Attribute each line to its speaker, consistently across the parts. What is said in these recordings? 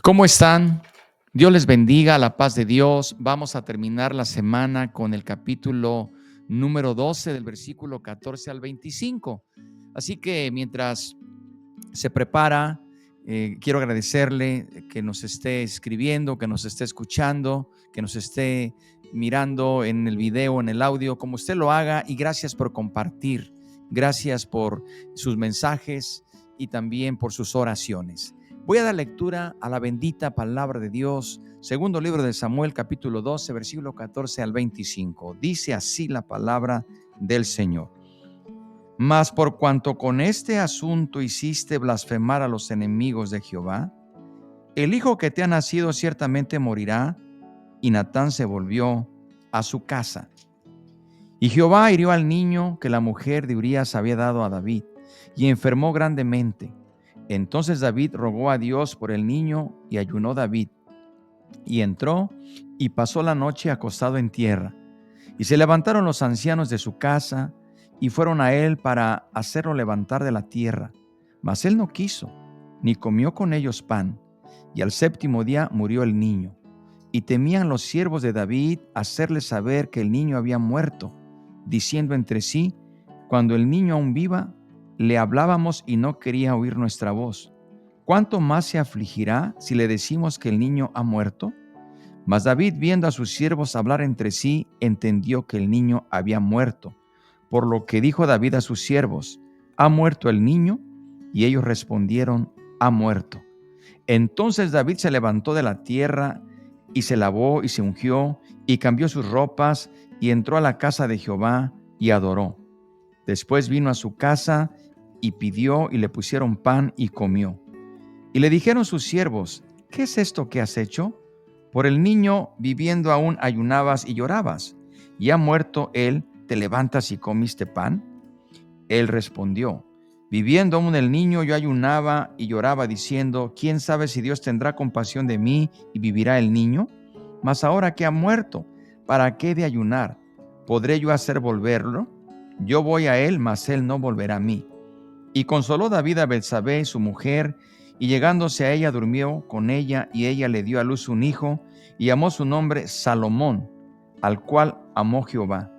Speaker 1: ¿Cómo están? Dios les bendiga, la paz de Dios. Vamos a terminar la semana con el capítulo número 12 del versículo 14 al 25. Así que mientras se prepara, quiero agradecerle que nos esté escribiendo, que nos esté escuchando, que nos esté mirando en el video, en el audio, como usted lo haga, y gracias por compartir, gracias por sus mensajes y también por sus oraciones. Voy a dar lectura a la bendita palabra de Dios, segundo libro de Samuel, capítulo 12, versículo 14 al 25. Dice así la palabra del Señor. Mas por cuanto con este asunto hiciste blasfemar a los enemigos de Jehová, el hijo que te ha nacido ciertamente morirá. Y Natán se volvió a su casa. Y Jehová hirió al niño que la mujer de Urías había dado a David, y enfermó grandemente. Entonces David rogó a Dios por el niño, y ayunó David. Y entró y pasó la noche acostado en tierra. Y se levantaron los ancianos de su casa, y fueron a él para hacerlo levantar de la tierra. Mas él no quiso, ni comió con ellos pan. Y al séptimo día murió el niño. Y temían los siervos de David hacerle saber que el niño había muerto, diciendo entre sí: cuando el niño aún viva, le hablábamos y no quería oír nuestra voz. ¿Cuánto más se afligirá si le decimos que el niño ha muerto? Mas David, viendo a sus siervos hablar entre sí, entendió que el niño había muerto. Por lo que dijo David a sus siervos: ¿Ha muerto el niño? Y ellos respondieron: ha muerto. Entonces David se levantó de la tierra y se lavó y se ungió y cambió sus ropas y entró a la casa de Jehová y adoró. Después vino a su casa y pidió y le pusieron pan y comió. Y le dijeron sus siervos: ¿qué es esto que has hecho? Por el niño viviendo aún ayunabas y llorabas, y ha muerto él, ¿te levantas y comiste pan? Él respondió: viviendo aún el niño, yo ayunaba y lloraba, diciendo: ¿quién sabe si Dios tendrá compasión de mí y vivirá el niño? Mas ahora que ha muerto, ¿para qué de ayunar? ¿Podré yo hacer volverlo? Yo voy a él, mas él no volverá a mí. Y consoló David a Betsabé, su mujer, y llegándose a ella durmió con ella, y ella le dio a luz un hijo, y llamó su nombre Salomón, al cual amó Jehová.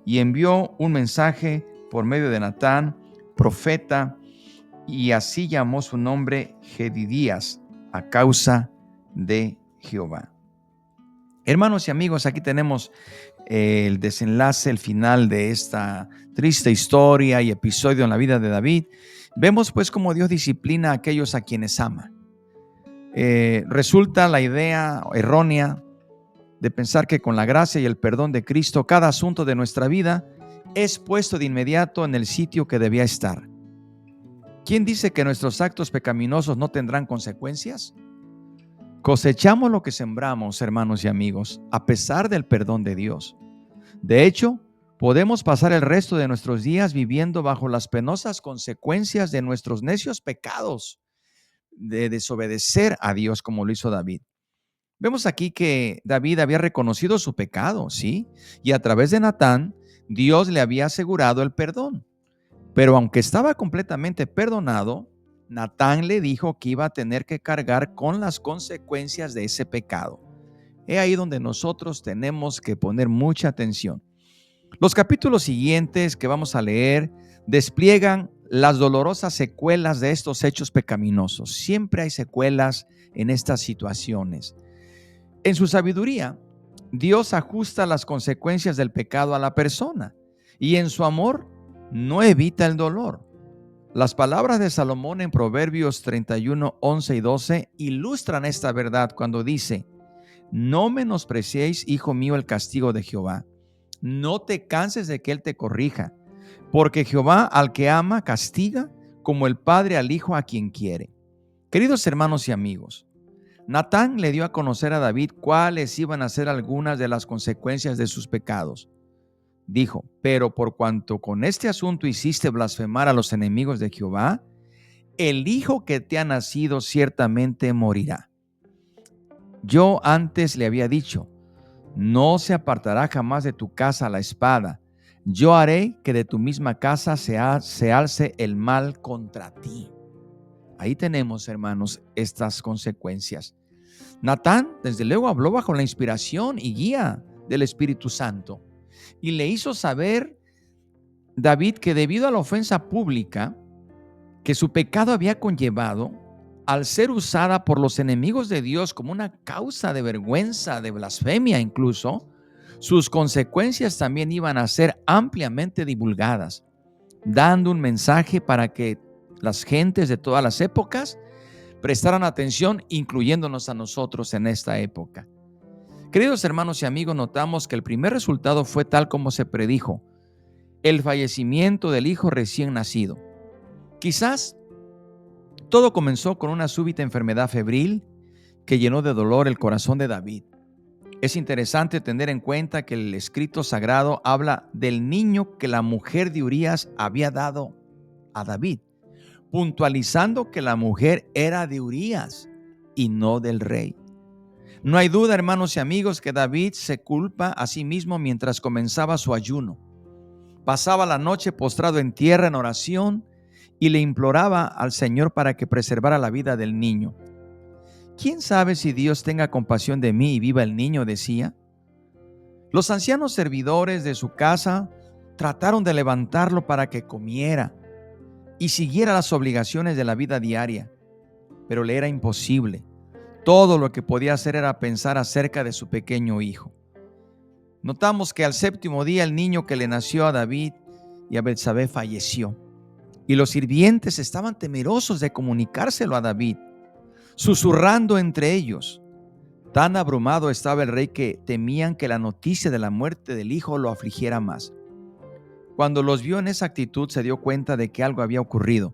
Speaker 1: Y envió un mensaje por medio de Natán, profeta, y así llamó su nombre Jedidías, a causa de Jehová. Hermanos y amigos, aquí tenemos el desenlace, el final de esta triste historia y episodio en la vida de David. Vemos pues cómo Dios disciplina a aquellos a quienes ama. Resulta la idea errónea de pensar que con la gracia y el perdón de Cristo cada asunto de nuestra vida es puesto de inmediato en el sitio que debía estar. ¿Quién dice que nuestros actos pecaminosos no tendrán consecuencias? Cosechamos lo que sembramos, hermanos y amigos, a pesar del perdón de Dios. De hecho, podemos pasar el resto de nuestros días viviendo bajo las penosas consecuencias de nuestros necios pecados, de desobedecer a Dios como lo hizo David. Vemos aquí que David había reconocido su pecado, ¿sí? Y a través de Natán, Dios le había asegurado el perdón. Pero aunque estaba completamente perdonado, Natán le dijo que iba a tener que cargar con las consecuencias de ese pecado. Es ahí donde nosotros tenemos que poner mucha atención. Los capítulos siguientes que vamos a leer despliegan las dolorosas secuelas de estos hechos pecaminosos. Siempre hay secuelas en estas situaciones. En su sabiduría, Dios ajusta las consecuencias del pecado a la persona y en su amor no evita el dolor. Las palabras de Salomón en Proverbios 31, 11 y 12 ilustran esta verdad cuando dice: no menospreciéis, hijo mío, el castigo de Jehová. No te canses de que Él te corrija, porque Jehová al que ama castiga, como el padre al hijo a quien quiere. Queridos hermanos y amigos, Natán le dio a conocer a David cuáles iban a ser algunas de las consecuencias de sus pecados. Dijo: pero por cuanto con este asunto hiciste blasfemar a los enemigos de Jehová, el hijo que te ha nacido ciertamente morirá. Yo antes le había dicho: no se apartará jamás de tu casa la espada. Yo haré que de tu misma casa se alce el mal contra ti. Ahí tenemos, hermanos, estas consecuencias. Natán, desde luego, habló bajo la inspiración y guía del Espíritu Santo y le hizo saber David que debido a la ofensa pública que su pecado había conllevado, al ser usada por los enemigos de Dios como una causa de vergüenza, de blasfemia incluso, sus consecuencias también iban a ser ampliamente divulgadas, dando un mensaje para que las gentes de todas las épocas prestaran atención, incluyéndonos a nosotros en esta época. Queridos hermanos y amigos, notamos que el primer resultado fue tal como se predijo: el fallecimiento del hijo recién nacido. Quizás todo comenzó con una súbita enfermedad febril que llenó de dolor el corazón de David. Es interesante tener en cuenta que el escrito sagrado habla del niño que la mujer de Urías había dado a David, puntualizando que la mujer era de Urías y no del rey. No hay duda, hermanos y amigos, que David se culpa a sí mismo mientras comenzaba su ayuno. Pasaba la noche postrado en tierra en oración y le imploraba al Señor para que preservara la vida del niño. ¿Quién sabe si Dios tenga compasión de mí y viva el niño?, decía. Los ancianos servidores de su casa trataron de levantarlo para que comiera y siguiera las obligaciones de la vida diaria, pero le era imposible. Todo lo que podía hacer era pensar acerca de su pequeño hijo. Notamos que al séptimo día el niño que le nació a David y a Betsabé falleció, y los sirvientes estaban temerosos de comunicárselo a David, susurrando entre ellos. Tan abrumado estaba el rey que temían que la noticia de la muerte del hijo lo afligiera más. Cuando los vio en esa actitud, se dio cuenta de que algo había ocurrido.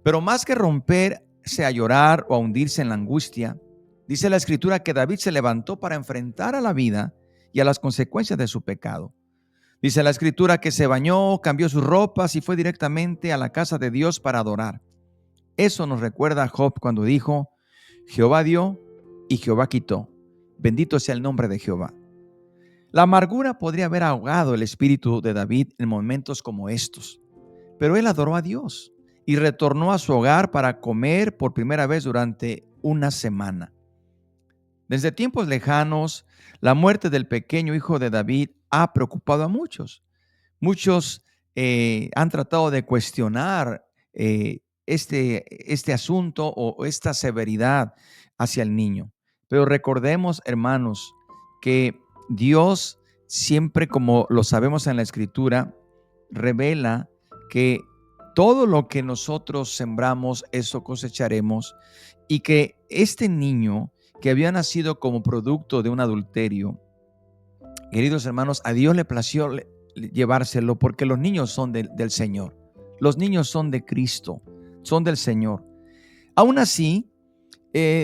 Speaker 1: Pero más que romperse a llorar o a hundirse en la angustia, dice la Escritura que David se levantó para enfrentar a la vida y a las consecuencias de su pecado. Dice la Escritura que se bañó, cambió sus ropas y fue directamente a la casa de Dios para adorar. Eso nos recuerda a Job cuando dijo: Jehová dio y Jehová quitó. Bendito sea el nombre de Jehová. La amargura podría haber ahogado el espíritu de David en momentos como estos, pero él adoró a Dios y retornó a su hogar para comer por primera vez durante una semana. Desde tiempos lejanos, la muerte del pequeño hijo de David ha preocupado a muchos. Muchos han tratado de cuestionar este asunto o esta severidad hacia el niño. Pero recordemos, hermanos, que Dios siempre, como lo sabemos en la Escritura, revela que todo lo que nosotros sembramos, eso cosecharemos, y que este niño que había nacido como producto de un adulterio, queridos hermanos, a Dios le plació llevárselo porque los niños son del Señor. Los niños son de Cristo, son del Señor. Aún así,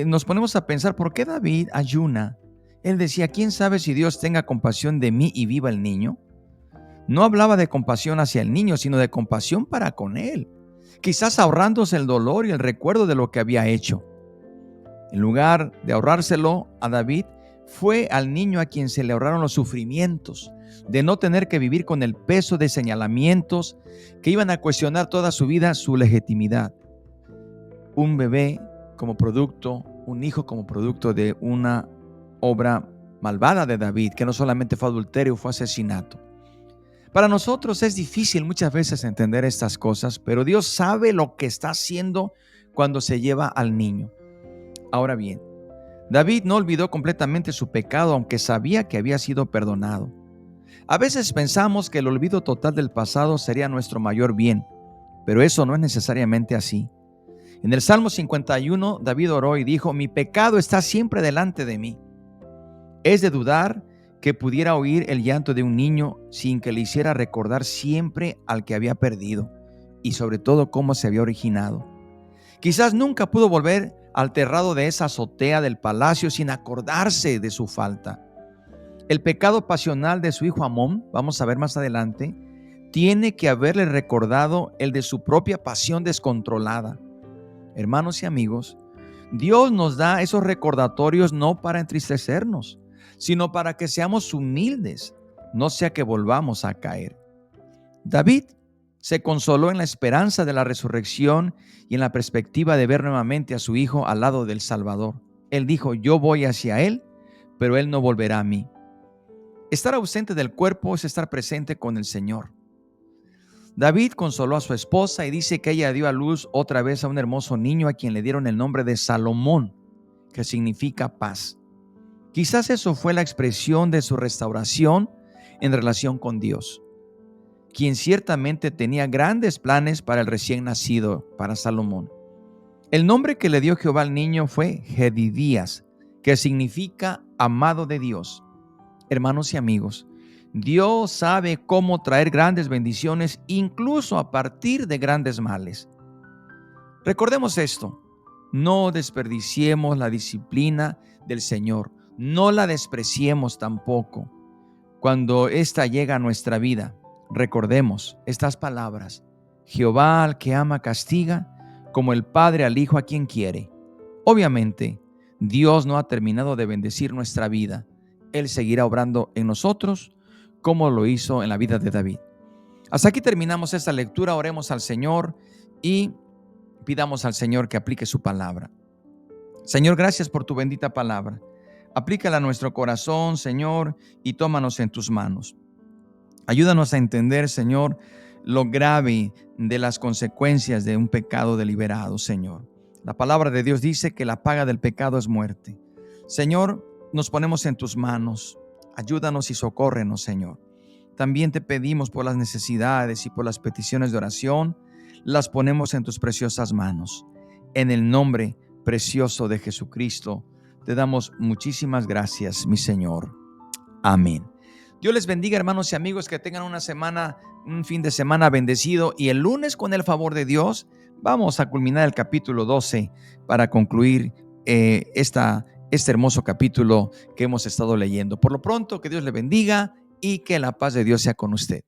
Speaker 1: nos ponemos a pensar, ¿por qué David ayuna? Él decía: ¿quién sabe si Dios tenga compasión de mí y viva el niño? No hablaba de compasión hacia el niño, sino de compasión para con él, quizás ahorrándose el dolor y el recuerdo de lo que había hecho. En lugar de ahorrárselo a David, fue al niño a quien se le ahorraron los sufrimientos de no tener que vivir con el peso de señalamientos que iban a cuestionar toda su vida su legitimidad. Un bebé como producto, un hijo como producto de una obra malvada de David, que no solamente fue adulterio, fue asesinato. Para nosotros es difícil muchas veces entender estas cosas, pero Dios sabe lo que está haciendo cuando se lleva al niño. Ahora bien, David no olvidó completamente su pecado, aunque sabía que había sido perdonado. A veces pensamos que el olvido total del pasado sería nuestro mayor bien, pero eso no es necesariamente así. En el Salmo 51, David oró y dijo: mi pecado está siempre delante de mí. Es de dudar que pudiera oír el llanto de un niño sin que le hiciera recordar siempre al que había perdido y sobre todo cómo se había originado. Quizás nunca pudo volver al terrado de esa azotea del palacio sin acordarse de su falta. El pecado pasional de su hijo Amón, vamos a ver más adelante, tiene que haberle recordado el de su propia pasión descontrolada. Hermanos y amigos, Dios nos da esos recordatorios no para entristecernos, sino para que seamos humildes, no sea que volvamos a caer. David se consoló en la esperanza de la resurrección y en la perspectiva de ver nuevamente a su hijo al lado del Salvador. Él dijo, yo voy hacia Él, pero Él no volverá a mí. Estar ausente del cuerpo es estar presente con el Señor. David consoló a su esposa y dice que ella dio a luz otra vez a un hermoso niño a quien le dieron el nombre de Salomón, que significa paz. Quizás eso fue la expresión de su restauración en relación con Dios, quien ciertamente tenía grandes planes para el recién nacido, para Salomón. El nombre que le dio Jehová al niño fue Jedidías, que significa amado de Dios. Hermanos y amigos, Dios sabe cómo traer grandes bendiciones, incluso a partir de grandes males. Recordemos esto, no desperdiciemos la disciplina del Señor, no la despreciemos tampoco. Cuando ésta llega a nuestra vida, recordemos estas palabras: Jehová al que ama castiga, como el Padre al Hijo a quien quiere. Obviamente, Dios no ha terminado de bendecir nuestra vida. Él seguirá obrando en nosotros como lo hizo en la vida de David. Hasta aquí terminamos esta lectura. Oremos al Señor y pidamos al Señor que aplique su palabra. Señor, gracias por tu bendita palabra. Aplícala a nuestro corazón, Señor, y tómanos en tus manos. Ayúdanos a entender, Señor, lo grave de las consecuencias de un pecado deliberado, Señor. La palabra de Dios dice que la paga del pecado es muerte. Señor, nos ponemos en tus manos. Ayúdanos y socórrenos, Señor. También te pedimos por las necesidades y por las peticiones de oración. Las ponemos en tus preciosas manos. En el nombre precioso de Jesucristo, te damos muchísimas gracias, mi Señor. Amén. Dios les bendiga, hermanos y amigos, que tengan un fin de semana bendecido, y el lunes, con el favor de Dios, vamos a culminar el capítulo 12 para concluir este hermoso capítulo que hemos estado leyendo. Por lo pronto, que Dios le bendiga y que la paz de Dios sea con usted.